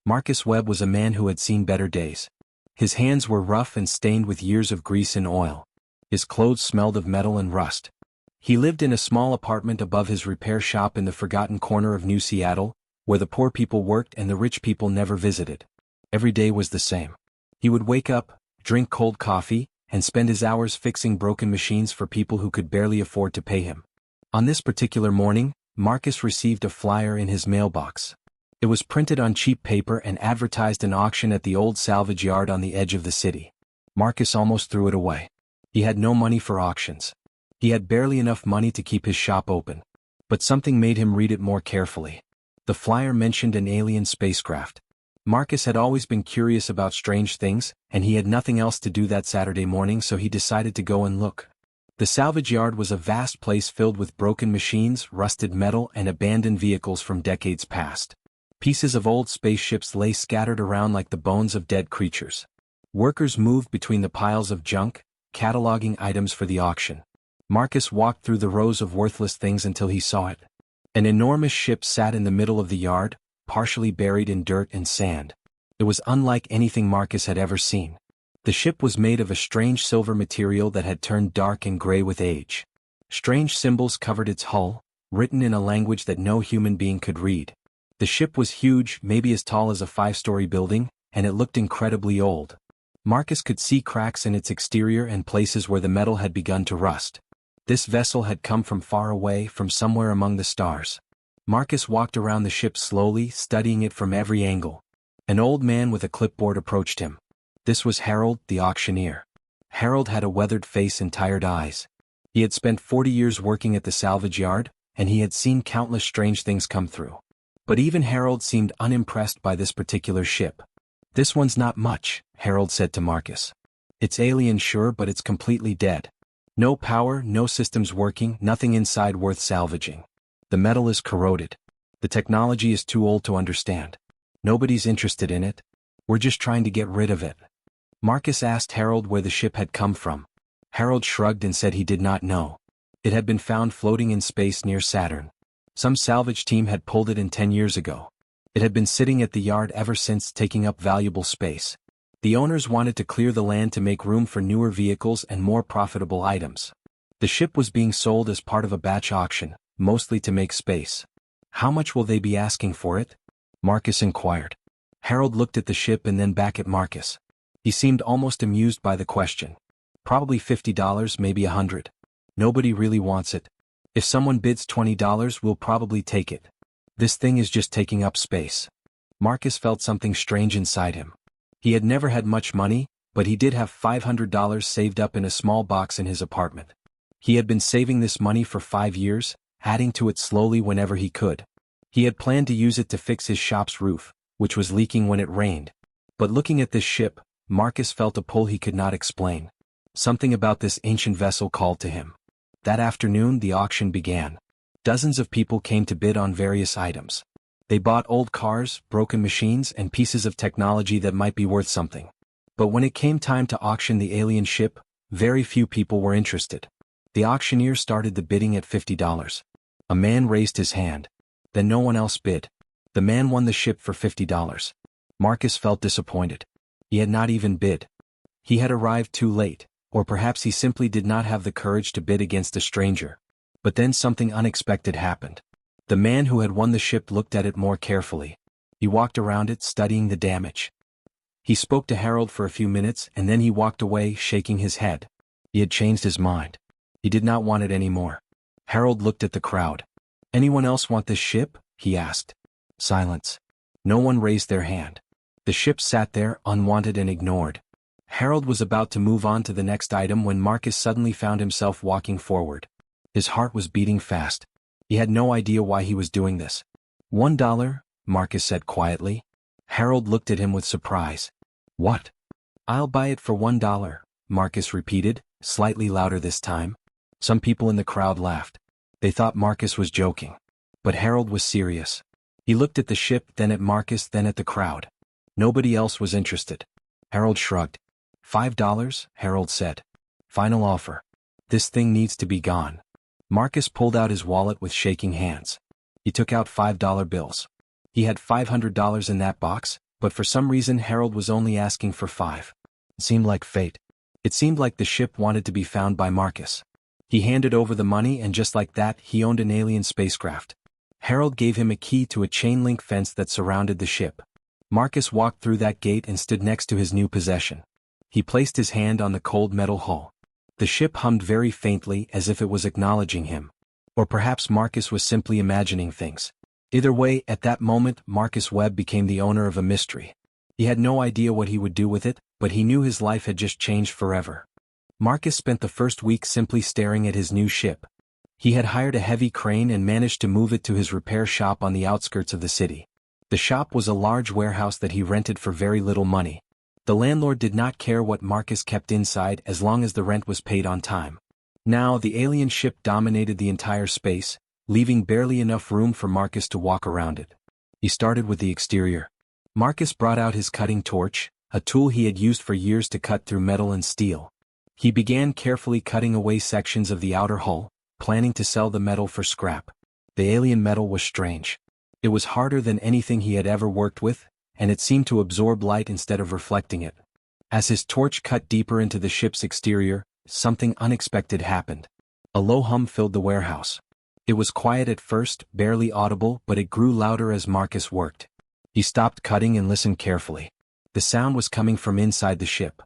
Marcus Webb was a man who had seen better days. His hands were rough and stained with years of grease and oil. His clothes smelled of metal and rust. He lived in a small apartment above his repair shop in the forgotten corner of New Seattle, where the poor people worked and the rich people never visited. Every day was the same. He would wake up, drink cold coffee, and spend his hours fixing broken machines for people who could barely afford to pay him. On this particular morning, Marcus received a flyer in his mailbox. It was printed on cheap paper and advertised an auction at the old salvage yard on the edge of the city. Marcus almost threw it away. He had no money for auctions. He had barely enough money to keep his shop open. But something made him read it more carefully. The flyer mentioned an alien spacecraft. Marcus had always been curious about strange things, and he had nothing else to do that Saturday morning, so he decided to go and look. The salvage yard was a vast place filled with broken machines, rusted metal, and abandoned vehicles from decades past. Pieces of old spaceships lay scattered around like the bones of dead creatures. Workers moved between the piles of junk, cataloging items for the auction. Marcus walked through the rows of worthless things until he saw it. An enormous ship sat in the middle of the yard, partially buried in dirt and sand. It was unlike anything Marcus had ever seen. The ship was made of a strange silver material that had turned dark and gray with age. Strange symbols covered its hull, written in a language that no human being could read. The ship was huge, maybe as tall as a 5-story building, and it looked incredibly old. Marcus could see cracks in its exterior and places where the metal had begun to rust. This vessel had come from far away, from somewhere among the stars. Marcus walked around the ship slowly, studying it from every angle. An old man with a clipboard approached him. This was Harold, the auctioneer. Harold had a weathered face and tired eyes. He had spent 40 years working at the salvage yard, and he had seen countless strange things come through. But even Harold seemed unimpressed by this particular ship. "This one's not much," Harold said to Marcus. "It's alien sure, but it's completely dead. No power, no systems working, nothing inside worth salvaging. The metal is corroded. The technology is too old to understand. Nobody's interested in it. We're just trying to get rid of it." Marcus asked Harold where the ship had come from. Harold shrugged and said he did not know. It had been found floating in space near Saturn. Some salvage team had pulled it in 10 years ago. It had been sitting at the yard ever since, taking up valuable space. The owners wanted to clear the land to make room for newer vehicles and more profitable items. The ship was being sold as part of a batch auction, mostly to make space. "How much will they be asking for it?" Marcus inquired. Harold looked at the ship and then back at Marcus. He seemed almost amused by the question. "Probably $50, maybe $100. Nobody really wants it. If someone bids $20, we'll probably take it. This thing is just taking up space." Marcus felt something strange inside him. He had never had much money, but he did have $500 saved up in a small box in his apartment. He had been saving this money for 5 years, adding to it slowly whenever he could. He had planned to use it to fix his shop's roof, which was leaking when it rained. But looking at this ship, Marcus felt a pull he could not explain. Something about this ancient vessel called to him. That afternoon the auction began. Dozens of people came to bid on various items. They bought old cars, broken machines, and pieces of technology that might be worth something. But when it came time to auction the alien ship, very few people were interested. The auctioneer started the bidding at $50. A man raised his hand. Then no one else bid. The man won the ship for $50. Marcus felt disappointed. He had not even bid. He had arrived too late, or perhaps he simply did not have the courage to bid against a stranger. But then something unexpected happened. The man who had won the ship looked at it more carefully. He walked around it, studying the damage. He spoke to Harold for a few minutes and then he walked away, shaking his head. He had changed his mind. He did not want it anymore. Harold looked at the crowd. "Anyone else want this ship?" he asked. Silence. No one raised their hand. The ship sat there, unwanted and ignored. Harold was about to move on to the next item when Marcus suddenly found himself walking forward. His heart was beating fast. He had no idea why he was doing this. $1, Marcus said quietly. Harold looked at him with surprise. "What?" "I'll buy it for $1, Marcus repeated, slightly louder this time. Some people in the crowd laughed. They thought Marcus was joking. But Harold was serious. He looked at the ship, then at Marcus, then at the crowd. Nobody else was interested. Harold shrugged. $5, Harold said. "Final offer. This thing needs to be gone." Marcus pulled out his wallet with shaking hands. He took out $5 bills. He had $500 in that box, But for some reason Harold was only asking for 5. It seemed like fate. It seemed like the ship wanted to be found by Marcus. He handed over the money and just like that he owned an alien spacecraft. Harold gave him a key to a chain-link fence that surrounded the ship. Marcus walked through that gate and stood next to his new possession. He placed his hand on the cold metal hull. The ship hummed very faintly as if it was acknowledging him. Or perhaps Marcus was simply imagining things. Either way, at that moment Marcus Webb became the owner of a mystery. He had no idea what he would do with it, but he knew his life had just changed forever. Marcus spent the first week simply staring at his new ship. He had hired a heavy crane and managed to move it to his repair shop on the outskirts of the city. The shop was a large warehouse that he rented for very little money. The landlord did not care what Marcus kept inside as long as the rent was paid on time. Now the alien ship dominated the entire space, leaving barely enough room for Marcus to walk around it. He started with the exterior. Marcus brought out his cutting torch, a tool he had used for years to cut through metal and steel. He began carefully cutting away sections of the outer hull, planning to sell the metal for scrap. The alien metal was strange. It was harder than anything he had ever worked with, and it seemed to absorb light instead of reflecting it. As his torch cut deeper into the ship's exterior, something unexpected happened. A low hum filled the warehouse. It was quiet at first, barely audible, but it grew louder as Marcus worked. He stopped cutting and listened carefully. The sound was coming from inside the ship.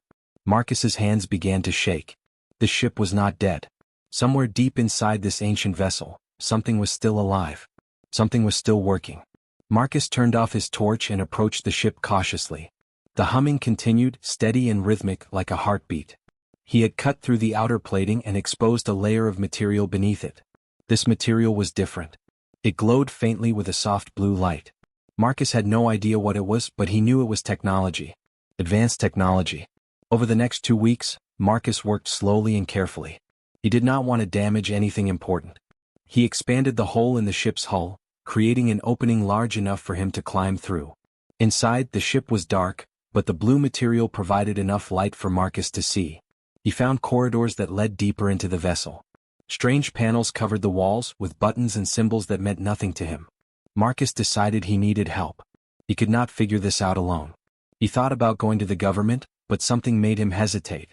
Marcus's hands began to shake. The ship was not dead. Somewhere deep inside this ancient vessel, something was still alive. Something was still working. Marcus turned off his torch and approached the ship cautiously. The humming continued, steady and rhythmic like a heartbeat. He had cut through the outer plating and exposed a layer of material beneath it. This material was different. It glowed faintly with a soft blue light. Marcus had no idea what it was, but he knew it was technology. Advanced technology. Over the next 2 weeks, Marcus worked slowly and carefully. He did not want to damage anything important. He expanded the hole in the ship's hull, creating an opening large enough for him to climb through. Inside, the ship was dark, but the blue material provided enough light for Marcus to see. He found corridors that led deeper into the vessel. Strange panels covered the walls with buttons and symbols that meant nothing to him. Marcus decided he needed help. He could not figure this out alone. He thought about going to the government, but something made him hesitate.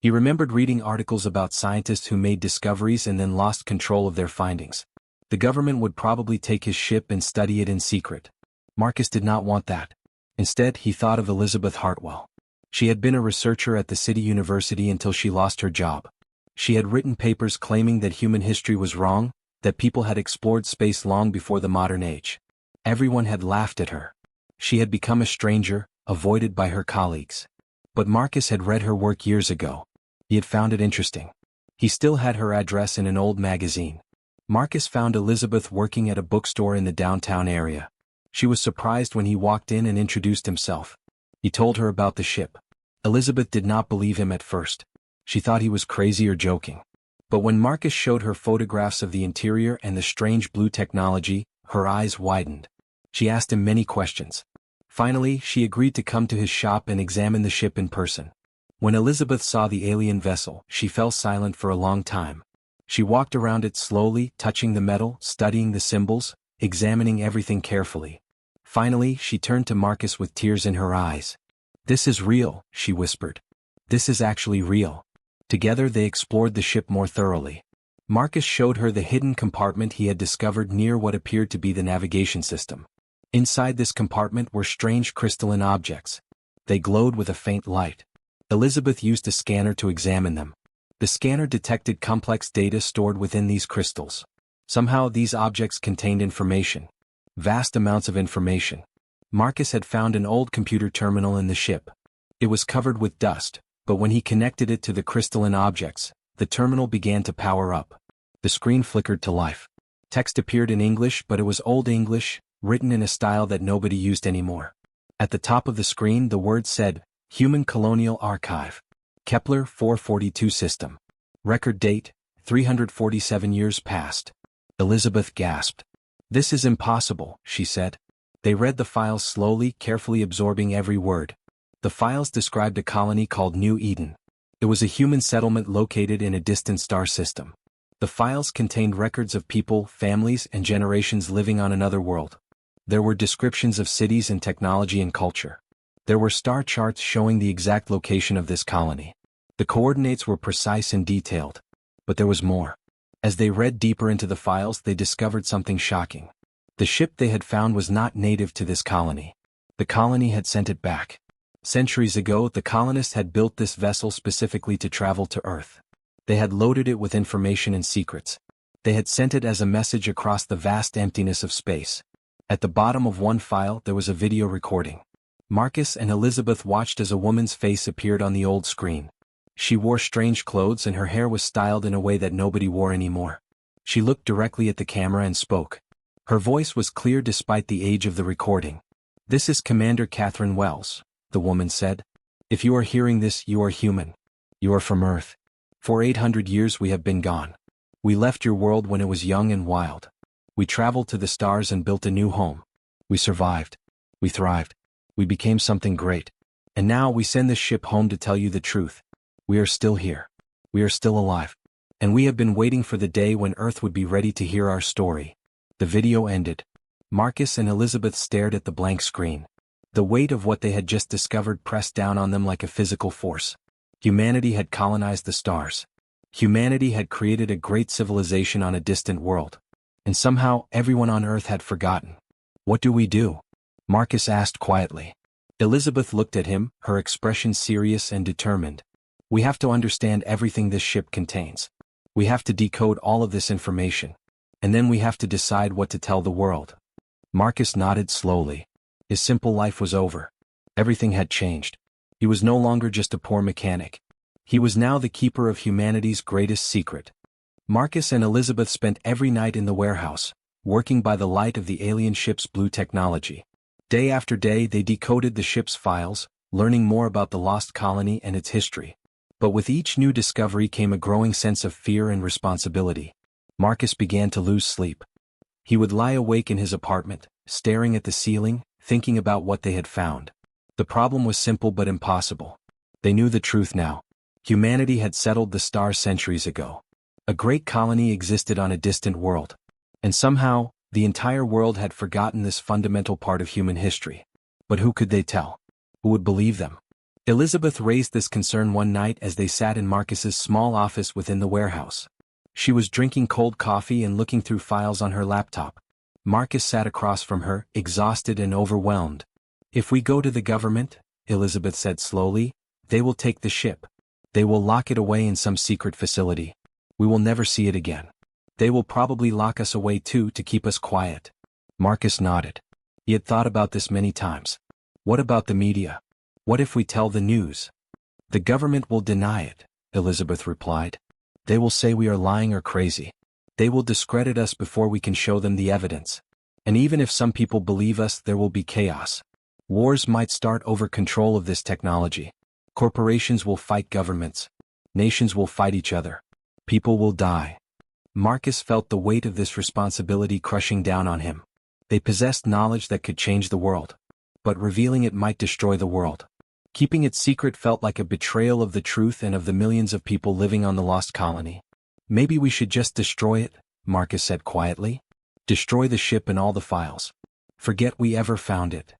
He remembered reading articles about scientists who made discoveries and then lost control of their findings. The government would probably take his ship and study it in secret. Marcus did not want that. Instead, he thought of Elizabeth Hartwell. She had been a researcher at the city university until she lost her job. She had written papers claiming that human history was wrong, that people had explored space long before the modern age. Everyone had laughed at her. She had become a stranger, avoided by her colleagues. But Marcus had read her work years ago. He had found it interesting. He still had her address in an old magazine. Marcus found Elizabeth working at a bookstore in the downtown area. She was surprised when he walked in and introduced himself. He told her about the ship. Elizabeth did not believe him at first. She thought he was crazy or joking. But when Marcus showed her photographs of the interior and the strange blue technology, her eyes widened. She asked him many questions. Finally, she agreed to come to his shop and examine the ship in person. When Elizabeth saw the alien vessel, she fell silent for a long time. She walked around it slowly, touching the metal, studying the symbols, examining everything carefully. Finally, she turned to Marcus with tears in her eyes. "This is real," she whispered. "This is actually real." Together they explored the ship more thoroughly. Marcus showed her the hidden compartment he had discovered near what appeared to be the navigation system. Inside this compartment were strange crystalline objects. They glowed with a faint light. Elizabeth used a scanner to examine them. The scanner detected complex data stored within these crystals. Somehow these objects contained information. Vast amounts of information. Marcus had found an old computer terminal in the ship. It was covered with dust, but when he connected it to the crystalline objects, the terminal began to power up. The screen flickered to life. Text appeared in English, but it was Old English, written in a style that nobody used anymore. At the top of the screen the word said, Human Colonial Archive. Kepler 442 System. Record date, 347 years past. Elizabeth gasped. "This is impossible," she said. They read the files slowly, carefully absorbing every word. The files described a colony called New Eden. It was a human settlement located in a distant star system. The files contained records of people, families, and generations living on another world. There were descriptions of cities and technology and culture. There were star charts showing the exact location of this colony. The coordinates were precise and detailed. But there was more. As they read deeper into the files, they discovered something shocking. The ship they had found was not native to this colony. The colony had sent it back. Centuries ago, the colonists had built this vessel specifically to travel to Earth. They had loaded it with information and secrets. They had sent it as a message across the vast emptiness of space. At the bottom of one file, there was a video recording. Marcus and Elizabeth watched as a woman's face appeared on the old screen. She wore strange clothes and her hair was styled in a way that nobody wore anymore. She looked directly at the camera and spoke. Her voice was clear despite the age of the recording. "This is Commander Catherine Wells," the woman said. "If you are hearing this, you are human. You are from Earth. For 800 years we have been gone. We left your world when it was young and wild. We traveled to the stars and built a new home. We survived. We thrived. We became something great. And now we send this ship home to tell you the truth. We are still here. We are still alive. And we have been waiting for the day when Earth would be ready to hear our story." The video ended. Marcus and Elizabeth stared at the blank screen. The weight of what they had just discovered pressed down on them like a physical force. Humanity had colonized the stars. Humanity had created a great civilization on a distant world. And somehow, everyone on Earth had forgotten. "What do we do?" Marcus asked quietly. Elizabeth looked at him, her expression serious and determined. "We have to understand everything this ship contains. We have to decode all of this information. And then we have to decide what to tell the world." Marcus nodded slowly. His simple life was over. Everything had changed. He was no longer just a poor mechanic. He was now the keeper of humanity's greatest secret. Marcus and Elizabeth spent every night in the warehouse, working by the light of the alien ship's blue technology. Day after day they decoded the ship's files, learning more about the lost colony and its history. But with each new discovery came a growing sense of fear and responsibility. Marcus began to lose sleep. He would lie awake in his apartment, staring at the ceiling, thinking about what they had found. The problem was simple but impossible. They knew the truth now. Humanity had settled the stars centuries ago. A great colony existed on a distant world. And somehow, the entire world had forgotten this fundamental part of human history. But who could they tell? Who would believe them? Elizabeth raised this concern one night as they sat in Marcus's small office within the warehouse. She was drinking cold coffee and looking through files on her laptop. Marcus sat across from her, exhausted and overwhelmed. "If we go to the government," Elizabeth said slowly, "they will take the ship. They will lock it away in some secret facility. We will never see it again. They will probably lock us away too to keep us quiet." Marcus nodded. He had thought about this many times. What about the media? What if we tell the news? "The government will deny it," Elizabeth replied. "They will say we are lying or crazy. They will discredit us before we can show them the evidence. And even if some people believe us, there will be chaos. Wars might start over control of this technology. Corporations will fight governments. Nations will fight each other. People will die." Marcus felt the weight of this responsibility crushing down on him. They possessed knowledge that could change the world. But revealing it might destroy the world. Keeping it secret felt like a betrayal of the truth and of the millions of people living on the lost colony. "Maybe we should just destroy it," Marcus said quietly. "Destroy the ship and all the files. Forget we ever found it."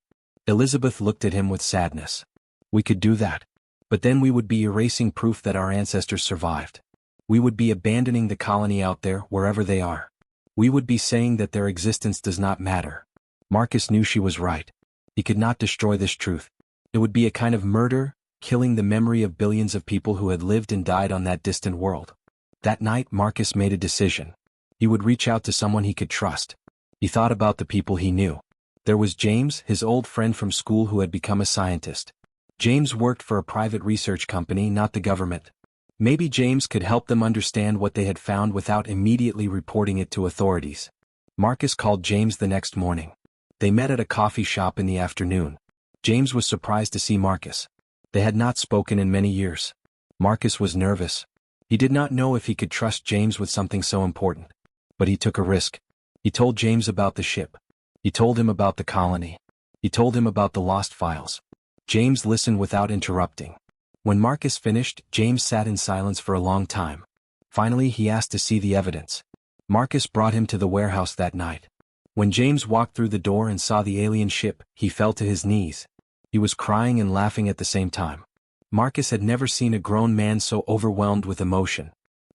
Elizabeth looked at him with sadness. "We could do that. But then we would be erasing proof that our ancestors survived. We would be abandoning the colony out there, wherever they are. We would be saying that their existence does not matter." Marcus knew she was right. He could not destroy this truth. It would be a kind of murder, killing the memory of billions of people who had lived and died on that distant world. That night Marcus made a decision. He would reach out to someone he could trust. He thought about the people he knew. There was James, his old friend from school who had become a scientist. James worked for a private research company, not the government. Maybe James could help them understand what they had found without immediately reporting it to authorities. Marcus called James the next morning. They met at a coffee shop in the afternoon. James was surprised to see Marcus. They had not spoken in many years. Marcus was nervous. He did not know if he could trust James with something so important. But he took a risk. He told James about the ship. He told him about the colony. He told him about the lost files. James listened without interrupting. When Marcus finished, James sat in silence for a long time. Finally, he asked to see the evidence. Marcus brought him to the warehouse that night. When James walked through the door and saw the alien ship, he fell to his knees. He was crying and laughing at the same time. Marcus had never seen a grown man so overwhelmed with emotion.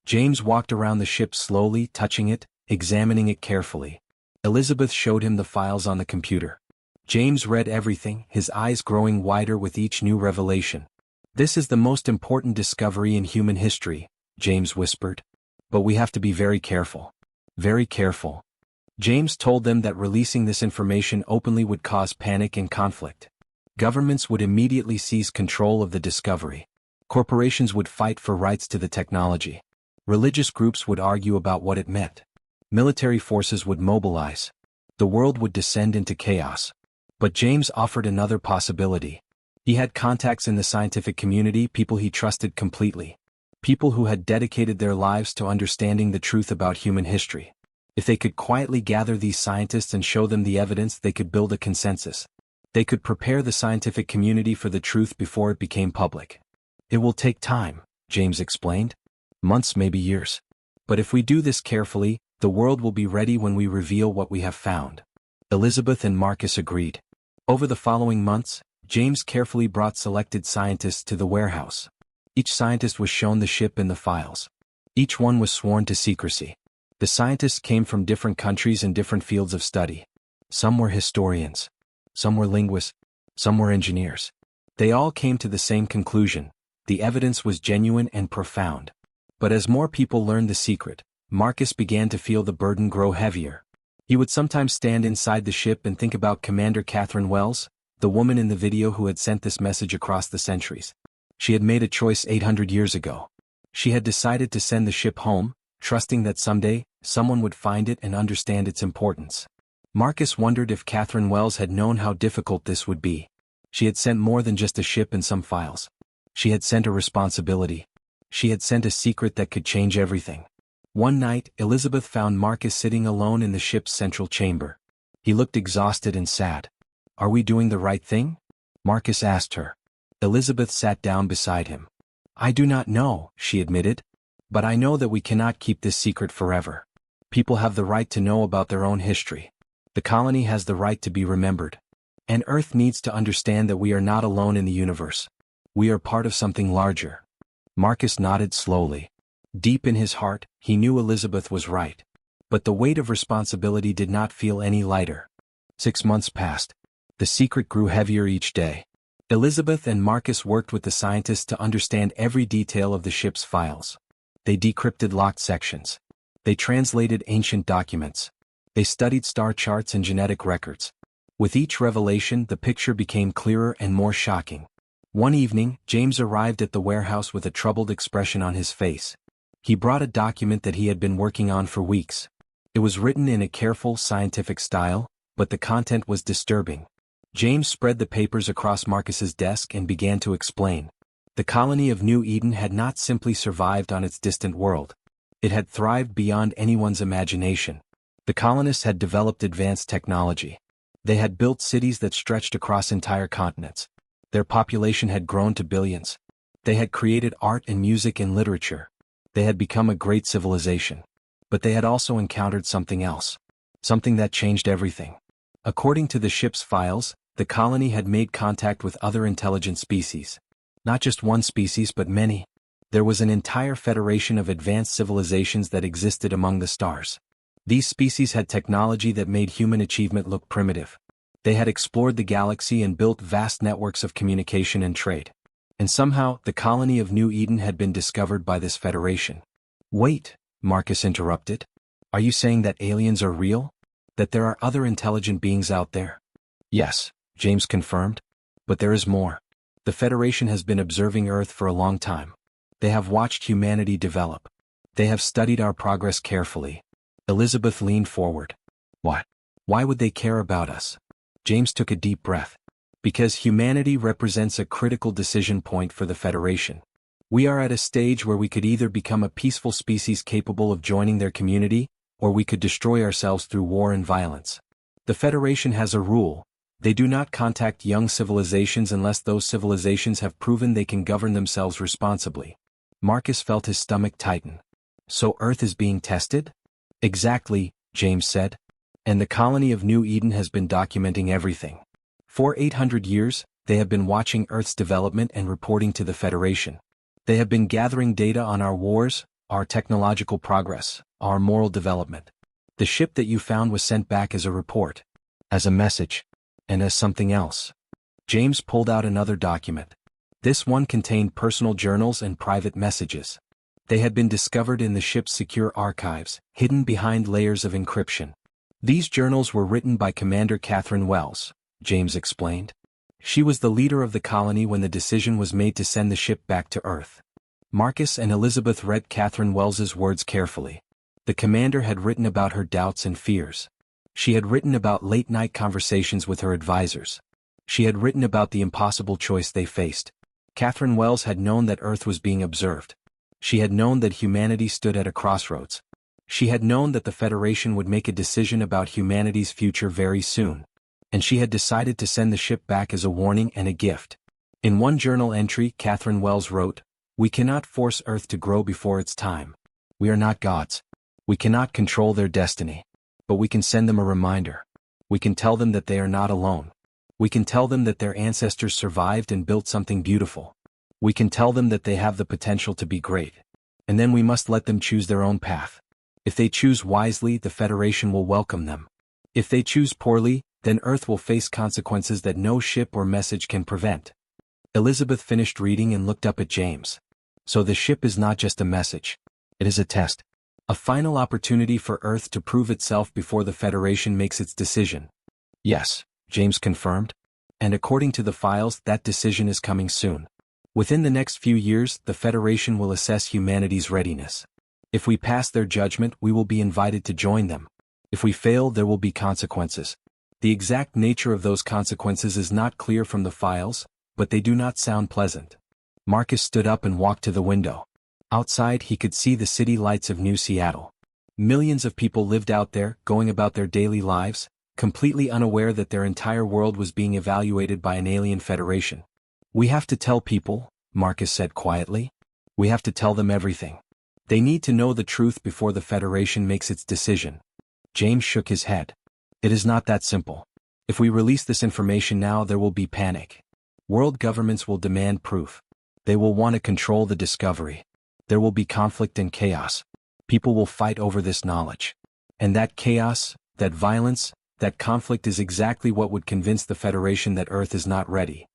James walked around the ship slowly, touching it, examining it carefully. Elizabeth showed him the files on the computer. James read everything, his eyes growing wider with each new revelation. "This is the most important discovery in human history," James whispered. "But we have to be very careful. Very careful." James told them that releasing this information openly would cause panic and conflict. Governments would immediately seize control of the discovery. Corporations would fight for rights to the technology. Religious groups would argue about what it meant. Military forces would mobilize. The world would descend into chaos. But James offered another possibility. He had contacts in the scientific community, people he trusted completely. People who had dedicated their lives to understanding the truth about human history. If they could quietly gather these scientists and show them the evidence, they could build a consensus. They could prepare the scientific community for the truth before it became public. "It will take time," James explained. "Months, maybe years. But if we do this carefully, the world will be ready when we reveal what we have found." Elizabeth and Marcus agreed. Over the following months, James carefully brought selected scientists to the warehouse. Each scientist was shown the ship and the files. Each one was sworn to secrecy. The scientists came from different countries and different fields of study. Some were historians. Some were linguists. Some were engineers. They all came to the same conclusion: the evidence was genuine and profound. But as more people learned the secret, Marcus began to feel the burden grow heavier. He would sometimes stand inside the ship and think about Commander Catherine Wells, the woman in the video who had sent this message across the centuries. She had made a choice 800 years ago. She had decided to send the ship home, trusting that someday, someone would find it and understand its importance. Marcus wondered if Catherine Wells had known how difficult this would be. She had sent more than just a ship and some files. She had sent a responsibility. She had sent a secret that could change everything. One night, Elizabeth found Marcus sitting alone in the ship's central chamber. He looked exhausted and sad. "Are we doing the right thing?" Marcus asked her. Elizabeth sat down beside him. "I do not know," she admitted. "But I know that we cannot keep this secret forever. People have the right to know about their own history. The colony has the right to be remembered. And Earth needs to understand that we are not alone in the universe. We are part of something larger." Marcus nodded slowly. Deep in his heart, he knew Elizabeth was right. But the weight of responsibility did not feel any lighter. 6 months passed. The secret grew heavier each day. Elizabeth and Marcus worked with the scientists to understand every detail of the ship's files. They decrypted locked sections. They translated ancient documents. They studied star charts and genetic records. With each revelation, the picture became clearer and more shocking. One evening, James arrived at the warehouse with a troubled expression on his face. He brought a document that he had been working on for weeks. It was written in a careful, scientific style, but the content was disturbing. James spread the papers across Marcus's desk and began to explain. The colony of New Eden had not simply survived on its distant world. It had thrived beyond anyone's imagination. The colonists had developed advanced technology. They had built cities that stretched across entire continents. Their population had grown to billions. They had created art and music and literature. They had become a great civilization. But they had also encountered something else. Something that changed everything. According to the ship's files, the colony had made contact with other intelligent species. Not just one species but many. There was an entire federation of advanced civilizations that existed among the stars. These species had technology that made human achievement look primitive. They had explored the galaxy and built vast networks of communication and trade. And somehow, the colony of New Eden had been discovered by this federation. "Wait," Marcus interrupted. "Are you saying that aliens are real? That there are other intelligent beings out there?" "Yes," James confirmed. "But there is more. The Federation has been observing Earth for a long time. They have watched humanity develop. They have studied our progress carefully." Elizabeth leaned forward. "What? Why would they care about us?" James took a deep breath. "Because humanity represents a critical decision point for the Federation. We are at a stage where we could either become a peaceful species capable of joining their community, or we could destroy ourselves through war and violence. The Federation has a rule: they do not contact young civilizations unless those civilizations have proven they can govern themselves responsibly." Marcus felt his stomach tighten. "So Earth is being tested?" "Exactly," James said. "And the colony of New Eden has been documenting everything. For 800 years, they have been watching Earth's development and reporting to the Federation. They have been gathering data on our wars, our technological progress, our moral development. The ship that you found was sent back as a report, as a message, and as something else. James pulled out another document. This one contained personal journals and private messages. They had been discovered in the ship's secure archives, hidden behind layers of encryption. These journals were written by Commander Catherine Wells, James explained. She was the leader of the colony when the decision was made to send the ship back to Earth. Marcus and Elizabeth read Catherine Wells's words carefully. The commander had written about her doubts and fears. She had written about late-night conversations with her advisors. She had written about the impossible choice they faced. Catherine Wells had known that Earth was being observed. She had known that humanity stood at a crossroads. She had known that the Federation would make a decision about humanity's future very soon. And she had decided to send the ship back as a warning and a gift. In one journal entry, Catherine Wells wrote, "We cannot force Earth to grow before its time. We are not gods. We cannot control their destiny. But we can send them a reminder. We can tell them that they are not alone. We can tell them that their ancestors survived and built something beautiful. We can tell them that they have the potential to be great. And then we must let them choose their own path. If they choose wisely, the Federation will welcome them. If they choose poorly, then Earth will face consequences that no ship or message can prevent." Elizabeth finished reading and looked up at James. "So the ship is not just a message. It is a test. A final opportunity for Earth to prove itself before the Federation makes its decision." "Yes," James confirmed. "And according to the files, that decision is coming soon. Within the next few years, the Federation will assess humanity's readiness. If we pass their judgment, we will be invited to join them. If we fail, there will be consequences. The exact nature of those consequences is not clear from the files, but they do not sound pleasant." Marcus stood up and walked to the window. Outside, he could see the city lights of New Seattle. Millions of people lived out there, going about their daily lives, completely unaware that their entire world was being evaluated by an alien federation. "We have to tell people," Marcus said quietly. "We have to tell them everything. They need to know the truth before the Federation makes its decision." James shook his head. "It is not that simple. If we release this information now, there will be panic. World governments will demand proof. They will want to control the discovery. There will be conflict and chaos. People will fight over this knowledge. And that chaos, that violence, that conflict is exactly what would convince the Federation that Earth is not ready."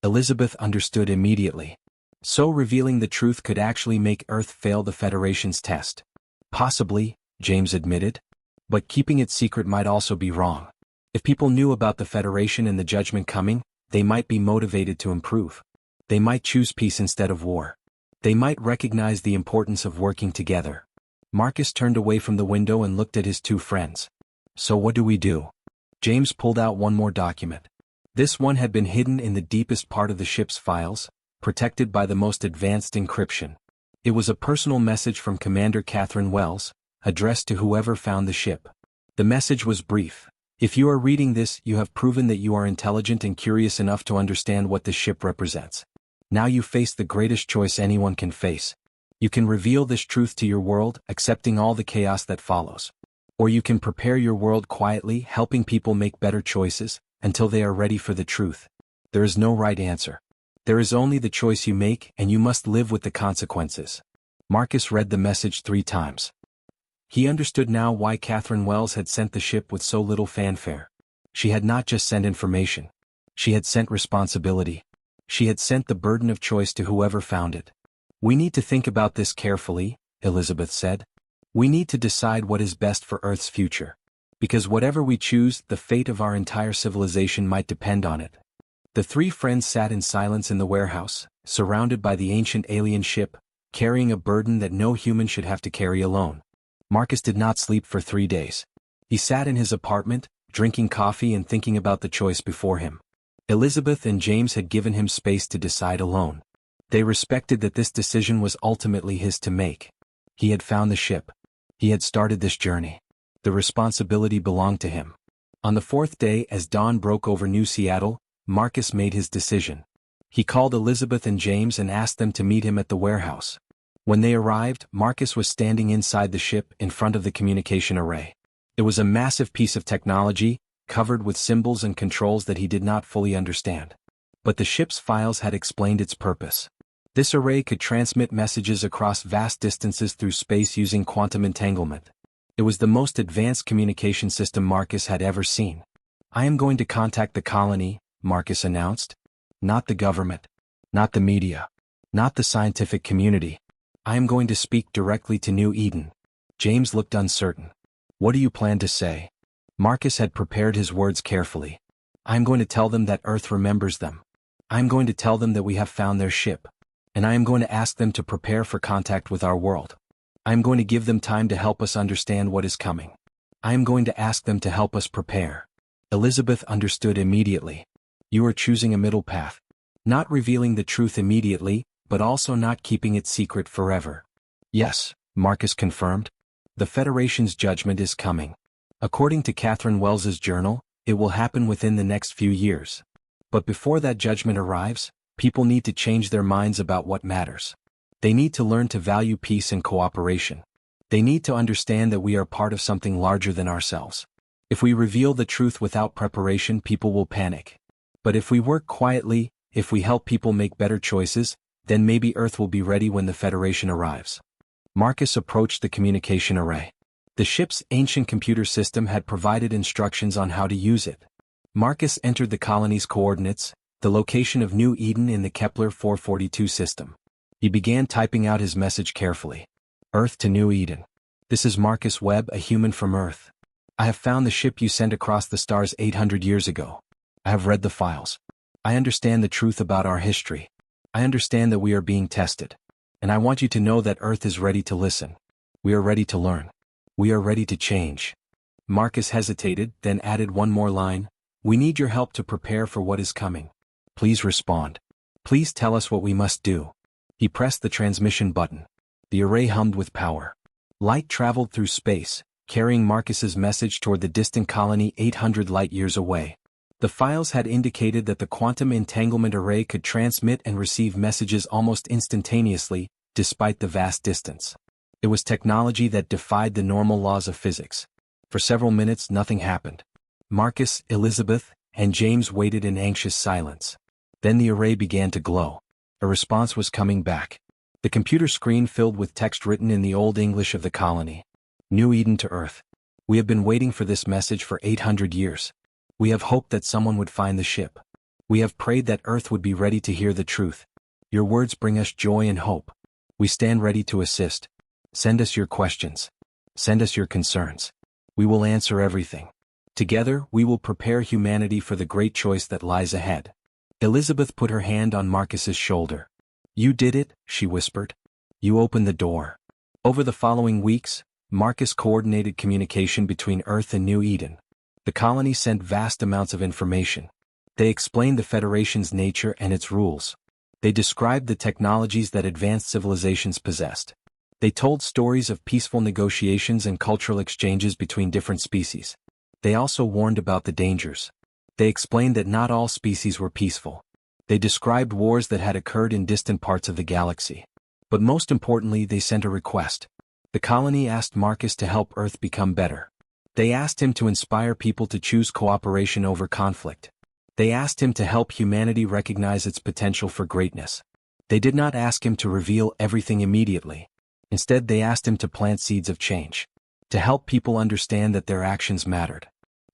Elizabeth understood immediately. So revealing the truth could actually make Earth fail the Federation's test. "Possibly," James admitted. "But keeping it secret might also be wrong. If people knew about the Federation and the judgment coming, they might be motivated to improve. They might choose peace instead of war. They might recognize the importance of working together." Marcus turned away from the window and looked at his two friends. "So what do we do?" James pulled out one more document. This one had been hidden in the deepest part of the ship's files, protected by the most advanced encryption. It was a personal message from Commander Catherine Wells, addressed to whoever found the ship. The message was brief. "If you are reading this, you have proven that you are intelligent and curious enough to understand what this ship represents. Now you face the greatest choice anyone can face. You can reveal this truth to your world, accepting all the chaos that follows. Or you can prepare your world quietly, helping people make better choices, until they are ready for the truth. There is no right answer. There is only the choice you make, and you must live with the consequences." Marcus read the message 3 times. He understood now why Catherine Wells had sent the ship with so little fanfare. She had not just sent information. She had sent responsibility. She had sent the burden of choice to whoever found it. "We need to think about this carefully," Elizabeth said. "We need to decide what is best for Earth's future. Because whatever we choose, the fate of our entire civilization might depend on it." The 3 friends sat in silence in the warehouse, surrounded by the ancient alien ship, carrying a burden that no human should have to carry alone. Marcus did not sleep for 3 days. He sat in his apartment, drinking coffee and thinking about the choice before him. Elizabeth and James had given him space to decide alone. They respected that this decision was ultimately his to make. He had found the ship. He had started this journey. The responsibility belonged to him. On the 4th day, as dawn broke over New Seattle, Marcus made his decision. He called Elizabeth and James and asked them to meet him at the warehouse. When they arrived, Marcus was standing inside the ship in front of the communication array. It was a massive piece of technology, covered with symbols and controls that he did not fully understand. But the ship's files had explained its purpose. This array could transmit messages across vast distances through space using quantum entanglement. It was the most advanced communication system Marcus had ever seen. "I am going to contact the colony," Marcus announced. "Not the government. Not the media. Not the scientific community. I am going to speak directly to New Eden." James looked uncertain. "What do you plan to say?" Marcus had prepared his words carefully. "I am going to tell them that Earth remembers them. I am going to tell them that we have found their ship. And I am going to ask them to prepare for contact with our world. I am going to give them time to help us understand what is coming. I am going to ask them to help us prepare." Elizabeth understood immediately. "You are choosing a middle path. Not revealing the truth immediately, but also not keeping it secret forever." "Yes," Marcus confirmed. "The Federation's judgment is coming. According to Catherine Wells's journal, it will happen within the next few years. But before that judgment arrives, people need to change their minds about what matters. They need to learn to value peace and cooperation. They need to understand that we are part of something larger than ourselves. If we reveal the truth without preparation, people will panic. But if we work quietly, if we help people make better choices, then maybe Earth will be ready when the Federation arrives." Marcus approached the communication array. The ship's ancient computer system had provided instructions on how to use it. Marcus entered the colony's coordinates, the location of New Eden in the Kepler 442 system. He began typing out his message carefully. "Earth to New Eden. This is Marcus Webb, a human from Earth. I have found the ship you sent across the stars 800 years ago. I have read the files. I understand the truth about our history. I understand that we are being tested. And I want you to know that Earth is ready to listen. We are ready to learn. We are ready to change." Marcus hesitated, then added one more line. "We need your help to prepare for what is coming. Please respond. Please tell us what we must do." He pressed the transmission button. The array hummed with power. Light traveled through space, carrying Marcus's message toward the distant colony 800 light-years away. The files had indicated that the quantum entanglement array could transmit and receive messages almost instantaneously, despite the vast distance. It was technology that defied the normal laws of physics. For several minutes nothing happened. Marcus, Elizabeth, and James waited in anxious silence. Then the array began to glow. A response was coming back. The computer screen filled with text written in the Old English of the colony. "New Eden to Earth. We have been waiting for this message for 800 years. We have hoped that someone would find the ship. We have prayed that Earth would be ready to hear the truth. Your words bring us joy and hope. We stand ready to assist. Send us your questions. Send us your concerns. We will answer everything. Together, we will prepare humanity for the great choice that lies ahead." Elizabeth put her hand on Marcus's shoulder. "You did it," she whispered. "You opened the door." Over the following weeks, Marcus coordinated communication between Earth and New Eden. The colony sent vast amounts of information. They explained the Federation's nature and its rules. They described the technologies that advanced civilizations possessed. They told stories of peaceful negotiations and cultural exchanges between different species. They also warned about the dangers. They explained that not all species were peaceful. They described wars that had occurred in distant parts of the galaxy. But most importantly, they sent a request. The colony asked Marcus to help Earth become better. They asked him to inspire people to choose cooperation over conflict. They asked him to help humanity recognize its potential for greatness. They did not ask him to reveal everything immediately. Instead, they asked him to plant seeds of change. To help people understand that their actions mattered.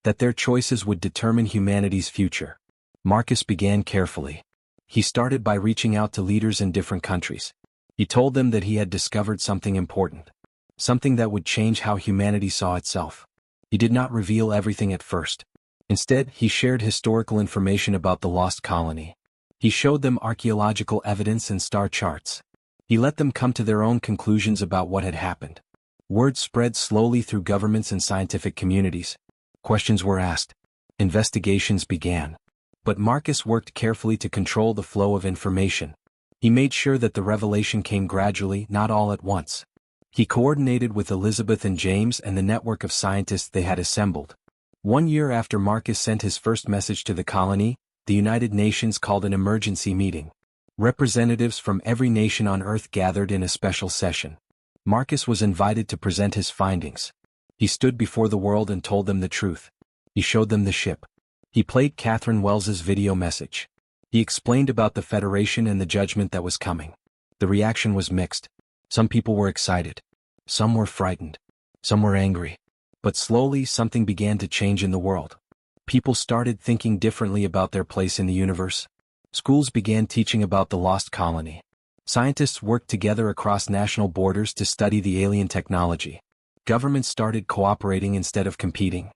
That their choices would determine humanity's future. Marcus began carefully. He started by reaching out to leaders in different countries. He told them that he had discovered something important. Something that would change how humanity saw itself. He did not reveal everything at first. Instead, he shared historical information about the lost colony. He showed them archaeological evidence and star charts. He let them come to their own conclusions about what had happened. Word spread slowly through governments and scientific communities. Questions were asked. Investigations began. But Marcus worked carefully to control the flow of information. He made sure that the revelation came gradually, not all at once. He coordinated with Elizabeth and James and the network of scientists they had assembled. 1 year after Marcus sent his first message to the colony, the United Nations called an emergency meeting. Representatives from every nation on Earth gathered in a special session. Marcus was invited to present his findings. He stood before the world and told them the truth. He showed them the ship. He played Catherine Wells's video message. He explained about the Federation and the judgment that was coming. The reaction was mixed. Some people were excited. Some were frightened. Some were angry. But slowly something began to change in the world. People started thinking differently about their place in the universe. Schools began teaching about the lost colony. Scientists worked together across national borders to study the alien technology. Governments started cooperating instead of competing.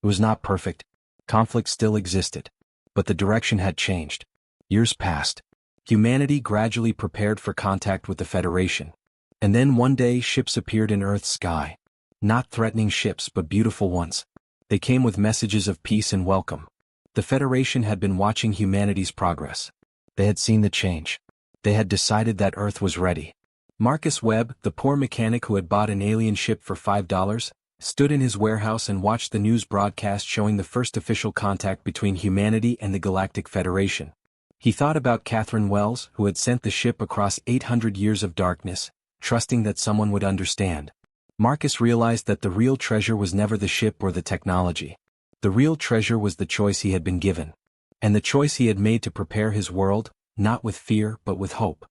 It was not perfect. Conflict still existed. But the direction had changed. Years passed. Humanity gradually prepared for contact with the Federation. And then one day ships appeared in Earth's sky. Not threatening ships but beautiful ones. They came with messages of peace and welcome. The Federation had been watching humanity's progress. They had seen the change. They had decided that Earth was ready. Marcus Webb, the poor mechanic who had bought an alien ship for $5, stood in his warehouse and watched the news broadcast showing the first official contact between humanity and the Galactic Federation. He thought about Catherine Wells, who had sent the ship across 800 years of darkness, trusting that someone would understand. Marcus realized that the real treasure was never the ship or the technology. The real treasure was the choice he had been given. And the choice he had made to prepare his world, not with fear but with hope.